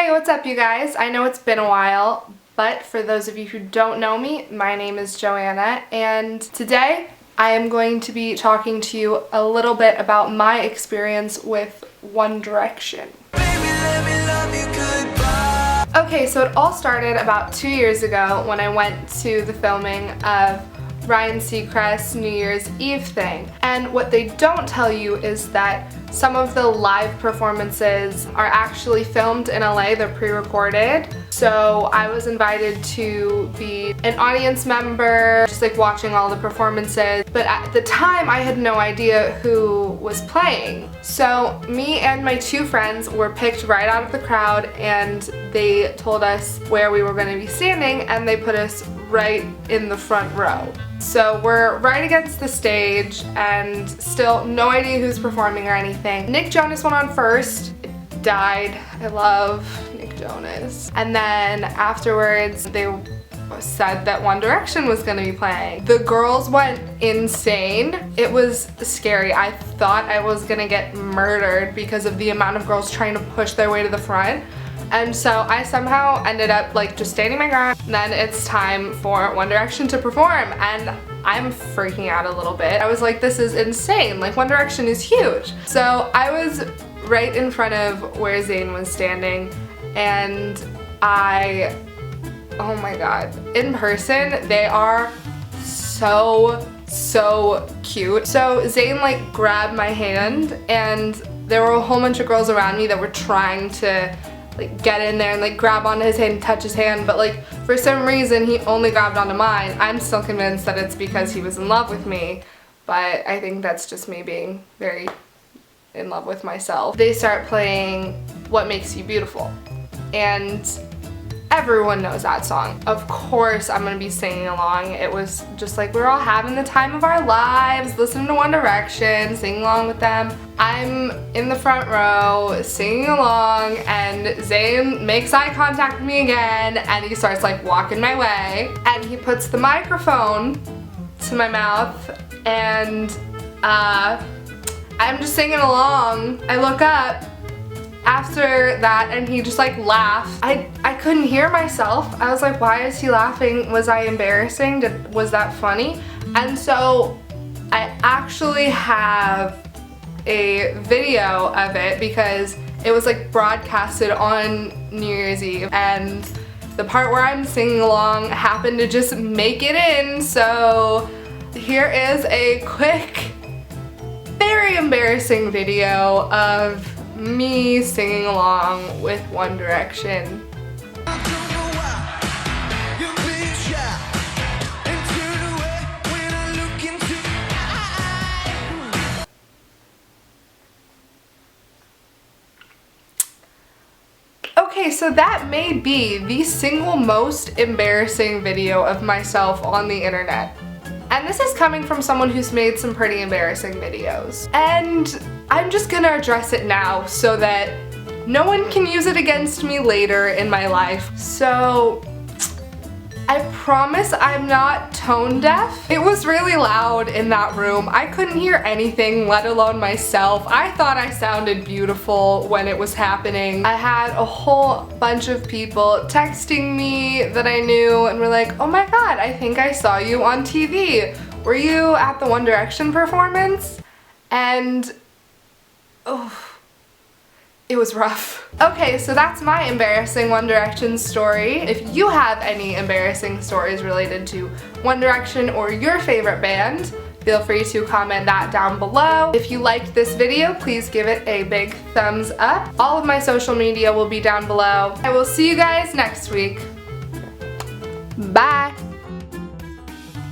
Hey, what's up you guys? I know it's been a while, but for those of you who don't know me, my name is Joanna, and today I am going to be talking to you a little bit about my experience with One Direction. Okay, so it all started about 2 years ago when I went to the filming of Ryan Seacrest's New Year's Eve thing. And what they don't tell you is that some of the live performances are actually filmed in LA, they're pre-recorded. So I was invited to be an audience member, just like watching all the performances. But at the time I had no idea who was playing. So me and my two friends were picked right out of the crowd, and they told us where we were going to be standing, and they put us right in the front row. So we're right against the stage and still no idea who's performing or anything. Nick Jonas went on first. It died. I love Nick Jonas. And then afterwards they said that One Direction was going to be playing. The girls went insane. It was scary. I thought I was going to get murdered because of the amount of girls trying to push their way to the front. And so I somehow ended up like just standing my ground. Then it's time for One Direction to perform, and I'm freaking out a little bit. I was like, this is insane, like One Direction is huge. So I was right in front of where Zayn was standing, and oh my god, in person they are so cute. So Zayn like grabbed my hand, and there were a whole bunch of girls around me that were trying to like get in there and like grab onto his hand and touch his hand, but like for some reason he only grabbed onto mine. I'm still convinced that it's because he was in love with me, but I think that's just me being very in love with myself. They start playing What Makes You Beautiful, and everyone knows that song. Of course I'm gonna be singing along. It was just like we're all having the time of our lives, listening to One Direction, singing along with them. I'm in the front row singing along, and Zayn makes eye contact with me again, and he starts like walking my way, and he puts the microphone to my mouth, and I'm just singing along. I look up after that and he just like laughed. I couldn't hear myself. I was like, why is he laughing? Was I embarrassing? Was that funny? And so I actually have a video of it because it was like broadcasted on New Year's Eve, and the part where I'm singing along happened to just make it in. So here is a quick, very embarrassing video of me singing along with One Direction. Okay, so that may be the single most embarrassing video of myself on the internet. And this is coming from someone who's made some pretty embarrassing videos. And I'm just gonna address it now so that no one can use it against me later in my life. So I promise I'm not tone deaf. It was really loud in that room. I couldn't hear anything, let alone myself. I thought I sounded beautiful when it was happening. I had a whole bunch of people texting me that I knew and were like, oh my god, I think I saw you on TV. Were you at the One Direction performance? And oh, it was rough. Okay, so that's my embarrassing One Direction story. If you have any embarrassing stories related to One Direction or your favorite band, feel free to comment that down below. If you liked this video, please give it a big thumbs up. All of my social media will be down below. I will see you guys next week. Bye!